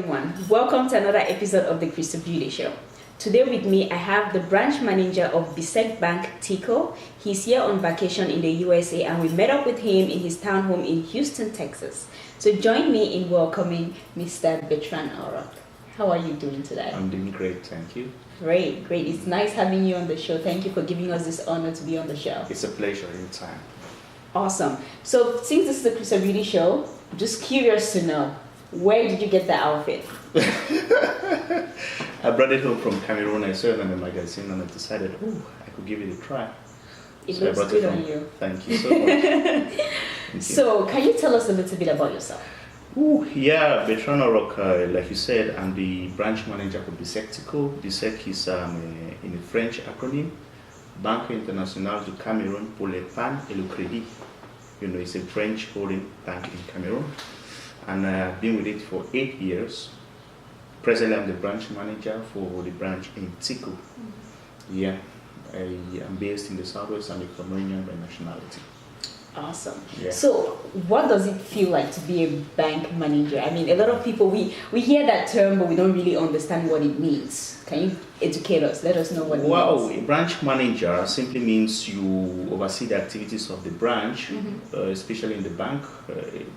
everyone. Welcome to another episode of the Crystal Beauty Show. Today with me, I have the branch manager of BICEC Bank, Tiko. He's here on vacation in the USA and we met up with him in his town home in Houston, Texas. So join me in welcoming Mr. Bertrand Orok. How are you doing today? I'm doing great, thank you. Great. It's nice having you on the show. Thank you for giving us this honor to be on the show. It's a pleasure anytime. Awesome. So since this is the Crystal Beauty Show, just curious to know, where did you get the outfit? I brought it home from Cameroon. I saw it in a magazine and I decided, I could give it a try. It looks good on you. Thank you so much. So, can you tell us a little bit about yourself? Bertrand Orok, like you said, I'm the branch manager for BICEC Tiko. BICEC is in a French acronym, Banque Internationale du Cameroun pour l'Épargne et le Crédit. It's a French holding bank in Cameroon. And I've been with it for 8 years. Presently, I'm the branch manager for the branch in Tiko. I am based in the Southwest. I'm a Cameroonian by nationality. Awesome. Yeah. So, what does it feel like to be a bank manager? I mean, a lot of people, we hear that term, but we don't really understand what it means. Can you educate us? Let us know what it means. A branch manager simply means you oversee the activities of the branch, especially in the bank.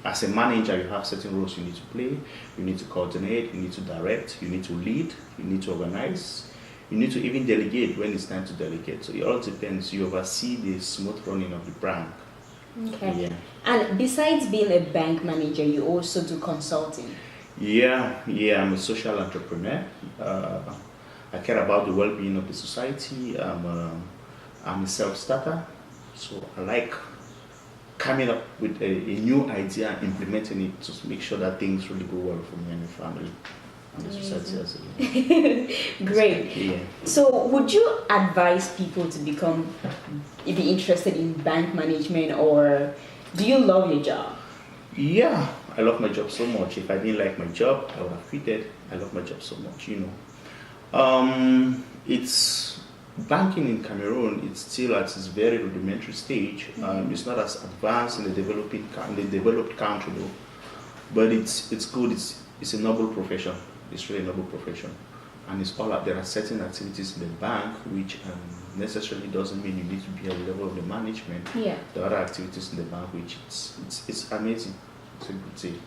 As a manager, you have certain roles you need to play. You need to coordinate, you need to direct, you need to lead, you need to organize. You need to even delegate when it's time to delegate. So it all depends. You oversee the smooth running of the bank. Okay. Yeah. And besides being a bank manager, you also do consulting. I'm a social entrepreneur. I care about the well-being of the society. I'm a self-starter, so I like coming up with a new idea and implementing it to make sure that things really go well for me and my family and the society as well. Great. Yeah. So would you advise people to be interested in bank management, or do you love your job? Yeah, I love my job so much. If I didn't like my job, I would have quit. I love my job so much, It's banking in Cameroon. It's still at its very rudimentary stage. It's not as advanced in the developed country though, but it's good. It's a noble profession. It's really a noble profession, and it's all up. There are certain activities in the bank which necessarily doesn't mean you need to be at the level of the management. Yeah. There are other activities in the bank which it's amazing. It's a good thing.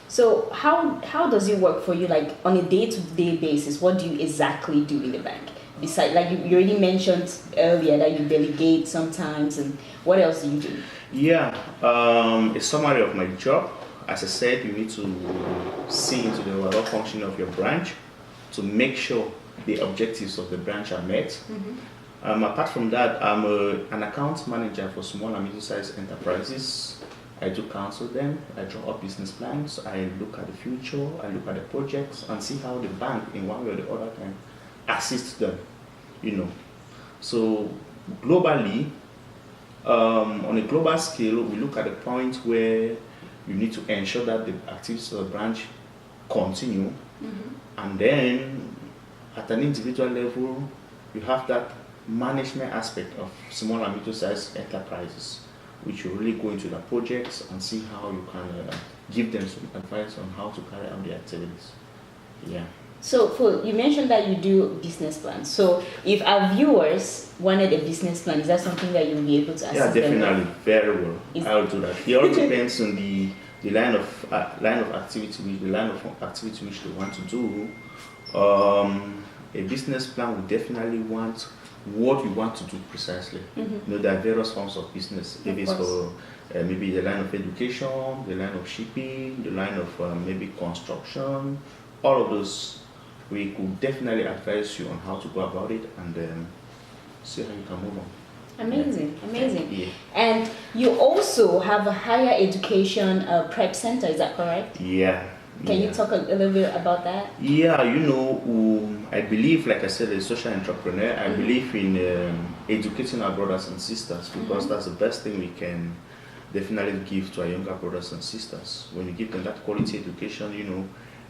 So how does it work for you, like on a day-to-day basis? What do you exactly do in the bank? Besides, like you already mentioned earlier that you delegate sometimes, and what else do you do? A summary of my job. As I said, you need to see into the overall functioning of your branch to make sure the objectives of the branch are met. Apart from that, I'm an account manager for small and medium-sized enterprises. I do counsel them, I draw up business plans, I look at the future, I look at the projects and see how the bank in one way or the other can assist them, So globally, on a global scale, we look at the point where you need to ensure that the activities of the branch continue, and then at an individual level, you have that management aspect of small and medium-sized enterprises, which you really go into the projects and see how you can give them some advice on how to carry out the activities. Yeah. So you mentioned that you do business plans. So if our viewers wanted a business plan, is that something that you'll be able to assist them? Yeah, definitely, very well. I'll do that. It all depends on the line of activity, which they want to do. A business plan will definitely want what you want to do precisely. There are various forms of business. If it's for maybe the line of education, the line of shipping, the line of maybe construction, all of those, we could definitely advise you on how to go about it and see how you can move on. Amazing. Yeah. And you also have a higher education prep center, is that correct? Yeah. Can you talk a little bit about that? Yeah, I believe, like I said, as a social entrepreneur, I believe in educating our brothers and sisters, because that's the best thing we can definitely give to our younger brothers and sisters. When you give them that quality education,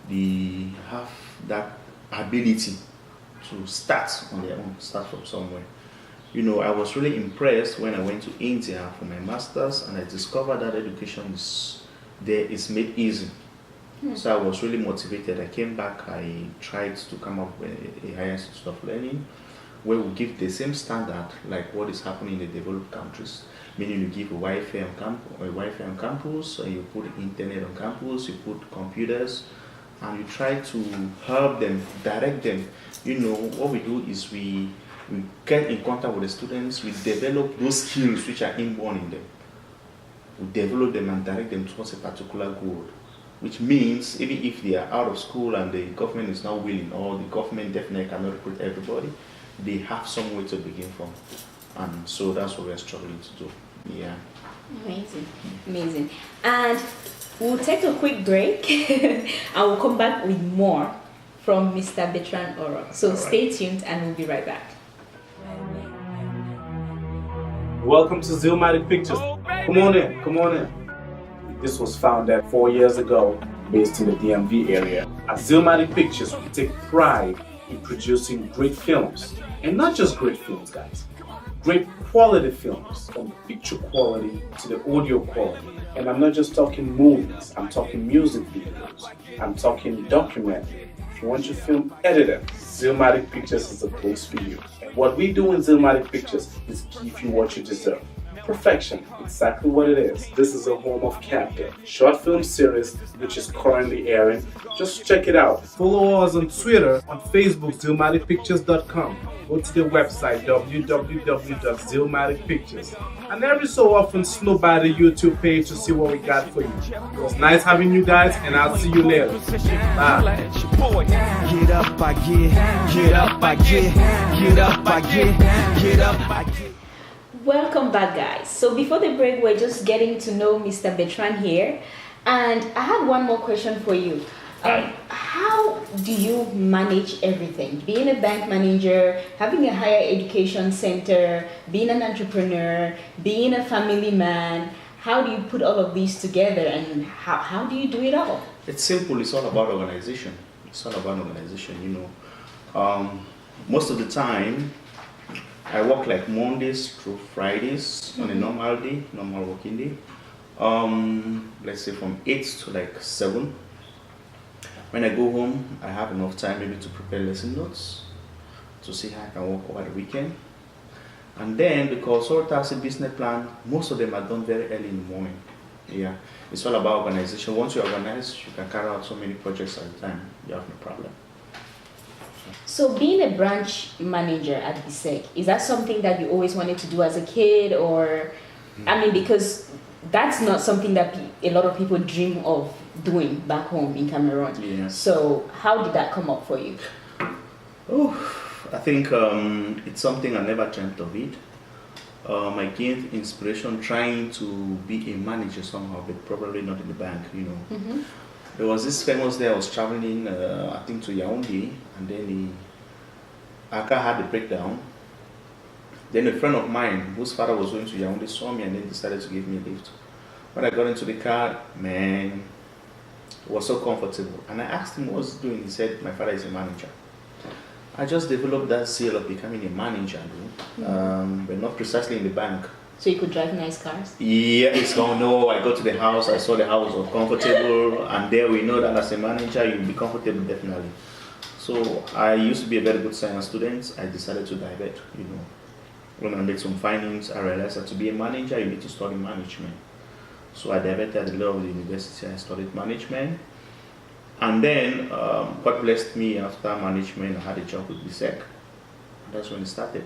they have that ability to start on their own, start from somewhere. I was really impressed when I went to India for my master's, and I discovered that education is made easy. So I was really motivated. I came back, I tried to come up with a higher institute of learning where we give the same standard like what is happening in the developed countries. Meaning you give a Wi-Fi on campus, you put internet on campus, you put computers, and you try to help them, direct them. What we do is we get in contact with the students, we develop those skills which are inborn in them. We develop them and direct them towards a particular goal. Which means even if they are out of school and the government is not willing, or the government definitely cannot recruit everybody, they have somewhere to begin from. And so that's what we're struggling to do. Yeah. Amazing. And we'll take a quick break and we'll come back with more from Mr. Bertrand Oro. So stay tuned and we'll be right back. Welcome to Zillmatic Pictures. Come on in. This was founded 4 years ago, based in the DMV area. At Zillmatic Pictures, we take pride in producing great films. And not just great films, guys. Great quality films, from picture quality to the audio quality. And I'm not just talking movies, I'm talking music videos, I'm talking documentary. If you want your film edited, Zillmatic Pictures is the place for you. And what we do in Zillmatic Pictures is give you what you deserve. Perfection, exactly what it is. This is a home of Captain, short film series which is currently airing. Just check it out. Follow us on Twitter, on Facebook, zillmaticpictures.com. Go to the website www.zillmaticpictures. And every so often slow by the YouTube page to see what we got for you. It was nice having you guys, and I'll see you later. Bye. Get up, I get up, I get up, I get up, I get. Welcome back, guys. So before the break, we're just getting to know Mr. Bertrand here, and I have one more question for you. How do you manage everything? Being a bank manager, having a higher education center, being an entrepreneur, being a family man, how do you put all of these together, and how do you do it all? It's simple. It's all about organization. Most of the time, I work like Mondays through Fridays on a normal working day. Let's say from 8 to like 7. When I go home, I have enough time maybe to prepare lesson notes to see how I can work over the weekend. And then, because all tasks in business plan, most of them are done very early in the morning. Yeah, it's all about organization. Once you organize, you can carry out so many projects at a time. You have no problem. So being a branch manager at BICEC, is that something that you always wanted to do as a kid, or, because that's not something that a lot of people dream of doing back home in Cameroon. Yeah. So how did that come up for you? I think it's something I never dreamt of it. I gained inspiration trying to be a manager somehow, but probably not in the bank, There was this famous day I was traveling, I think to Yaoundé, and then our car had a breakdown. Then a friend of mine, whose father was going to Yaoundé, saw me and then decided to give me a lift. When I got into the car, man, it was so comfortable. And I asked him what's he doing. He said, my father is a manager. I just developed that zeal of becoming a manager, but not precisely in the bank. So you could drive nice cars? Yeah, it's gone. No, I got to the house, I saw the house was comfortable, and there we know that as a manager, you'll be comfortable definitely. So I used to be a very good science student. I decided to divert, When I made some findings, I realized that to be a manager, you need to study management. So I diverted at the law of the university, I studied management. And then, what blessed me after management, I had a job with BICEC. That's when it started,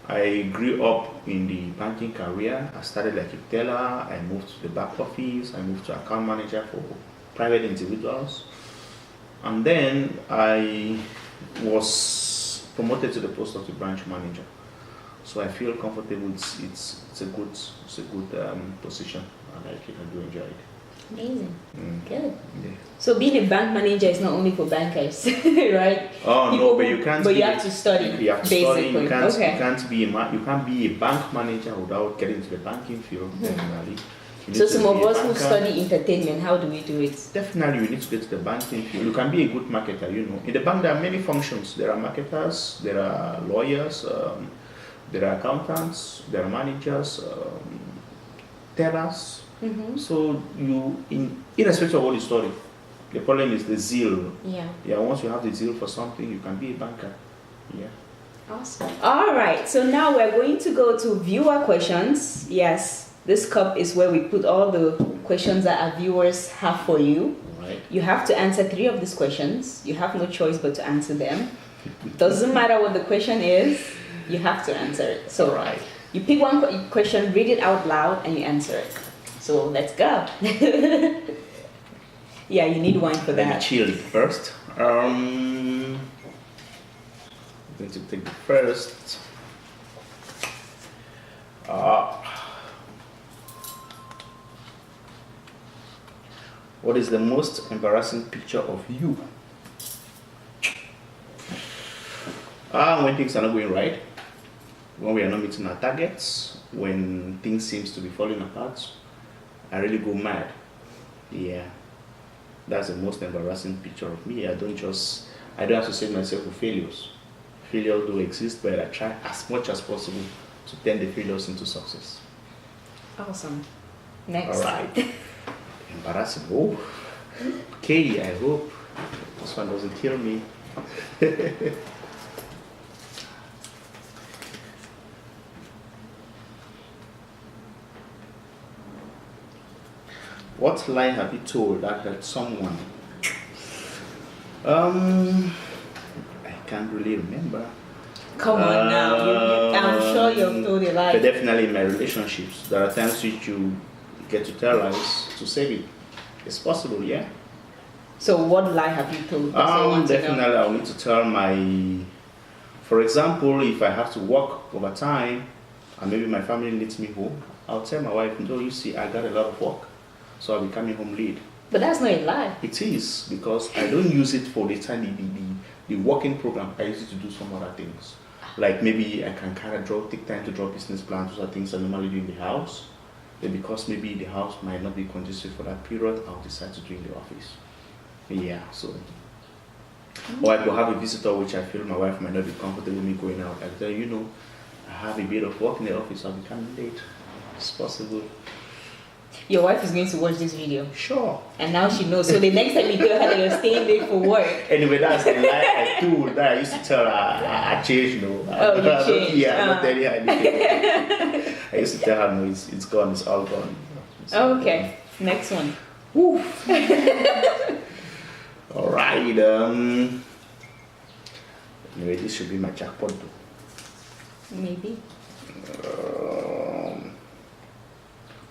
I grew up in the banking career. I started like a teller, I moved to the back office, I moved to account manager for private individuals. And then I was promoted to the post of the branch manager. So I feel comfortable, it's a good position. I like it, I do enjoy it. Amazing. Good. Yeah. So being a bank manager is not only for bankers, right? Oh no, but you can't. But you have to study. You have to basically. study. You can't be a bank manager without getting into the banking field. Definitely. So some of us who study entertainment, how do we do it? Definitely, you need to get to the banking field. You can be a good marketer. In the bank there are many functions. There are marketers, there are lawyers, there are accountants, there are managers, tellers. So irrespective of what you study, The problem is the zeal. Yeah. Yeah, once you have the zeal for something, you can be a banker. Yeah. Awesome. All right, so now we're going to go to viewer questions. Yes, this cup is where we put all the questions that our viewers have for you. Right. You have to answer 3 of these questions. You have no choice but to answer them. Doesn't matter what the question is, you have to answer it. So Right. you pick one question, read it out loud, and you answer it. So let's go. Yeah, you need wine for Let me that. chill it first. I'm going to take the first. What is the most embarrassing picture of you? When things are not going right, when we are not meeting our targets, when things seems to be falling apart, I really go mad. Yeah, that's the most embarrassing picture of me. I don't associate myself with failures. Failures do exist, but I try as much as possible to turn the failures into success. Awesome. Next. All right. Embarrassing. Oh. Okay, I hope this one doesn't kill me. What lie have you told that hurt someone? I can't really remember. Come on now. I'm sure you've told a lie. But definitely in my relationships, there are times which you get to tell lies to save it. It's possible, yeah. So what lie have you told? That's what I want to know. Definitely I'll need to tell for example, if I have to work overtime and maybe my family needs me home, I'll tell my wife, no, you see, I got a lot of work, so I'll be coming home late. But that's not a lie. It is, because I don't use it for the time, the working program. I use it to do some other things. Like maybe I can kind of take time to draw business plans. Those are things I normally do in the house. Then because maybe the house might not be conducive for that period, I'll decide to do in the office. Yeah, so. Or I could have a visitor which I feel my wife might not be comfortable with me going out. I tell you, I have a bit of work in the office, I'll be coming late. It's possible. Your wife is going to watch this video. Sure. And now she knows. So the next time you tell her that you're staying late for work. Anyway, that's the lie I told that I used to tell her I changed, no. Oh, you changed. Yeah, I'm not telling her anything. I used to tell her, no, it's gone, it's all gone. Okay, next one. Woo. All right. Anyway, this should be my jackpot though. Maybe.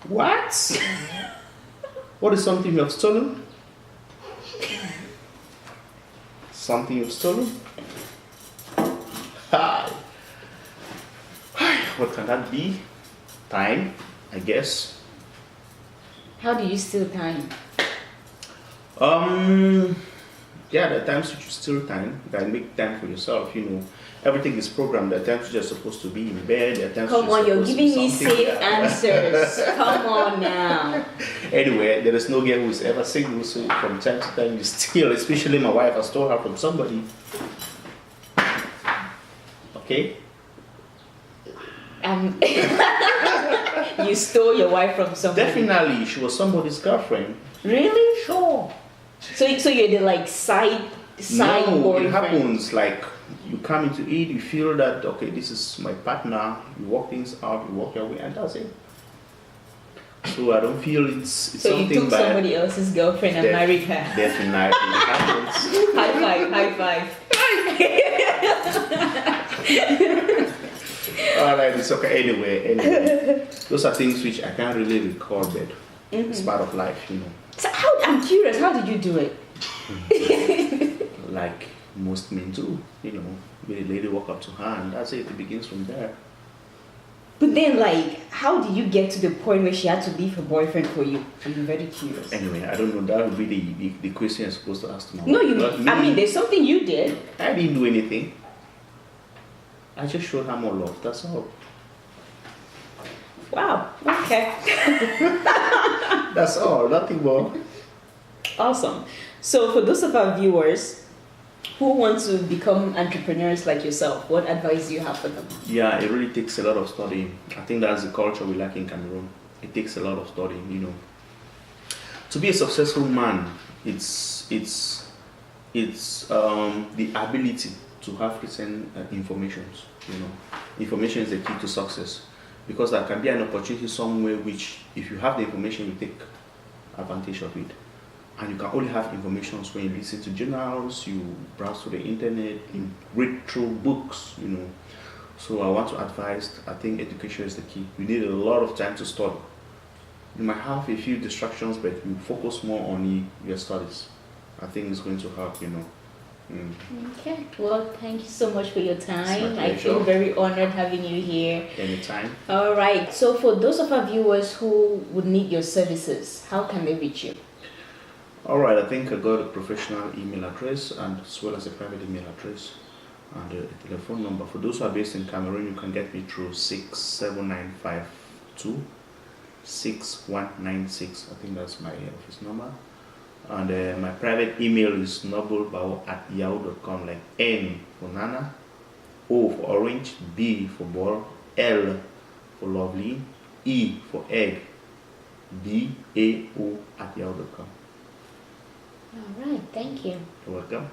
What? What is something you have stolen? Something you've stolen? Hi. What can that be? Time, I guess. How do you steal time? Yeah, there are times which you steal time. You can make time for yourself, Everything is programmed. There are times you're supposed to be in bed. There are times Come on, you're supposed to giving do me something. safe answers. Come on now. Anyway, there is no girl who is ever single, so from time to time you steal, especially my wife. I stole her from somebody. Okay? You stole your wife from somebody. Definitely, she was somebody's girlfriend. Really? Sure. So you're the like side No, boyfriend. it happens like you come into it, you feel that okay, this is my partner. You work things out, you walk your way, and that's it. So I don't feel it's So something you took bad. somebody else's girlfriend and married her. Definitely, it happens. High five. Alright, it's okay. Anyway, those are things which I can't really recall, but it's part of life, So I'm curious, how did you do it? Like most men do, the lady walk up to her and that's it. It begins from there. But then, like, how did you get to the point where she had to leave her boyfriend for you? I'm very curious. Anyway, I don't know. That would be the question you're supposed to ask to my No, wife. Not me. there's something you did. I didn't do anything. I just showed her more love. That's all. Wow. Okay. That's all. Nothing more. Awesome. So for those of our viewers who want to become entrepreneurs like yourself, what advice do you have for them? Yeah, it really takes a lot of studying. I think that's the culture we lack in Cameroon. It takes a lot of studying, To be a successful man, it's the ability to have certain informations. Information is the key to success, because there can be an opportunity somewhere which, if you have the information, you take advantage of it. And you can only have information when you listen to journals, you browse through the internet, you read through books. So I want to advise, I think education is the key. You need a lot of time to study. You might have a few distractions, but you focus more on your studies. I think it's going to help, Okay, well, thank you so much for your time. I feel very honored having you here. Anytime. All right, so for those of our viewers who would need your services, how can they reach you? All right, I think I got a professional email address and as well as a private email address and a telephone number. For those who are based in Cameroon, you can get me through 67952 6196. I think that's my office number. And my private email is noblebao@yahoo.com, like N for Nana, O for Orange, B for Ball, L for Lovely, E for Egg, BAO@yahoo.com. All right, thank you. You're welcome.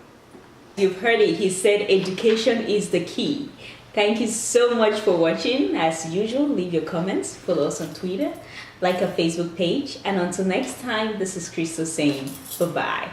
You've heard it. He said education is the key. Thank you so much for watching. As usual, leave your comments, follow us on Twitter, like our Facebook page, and until next time, this is Crystal saying bye-bye.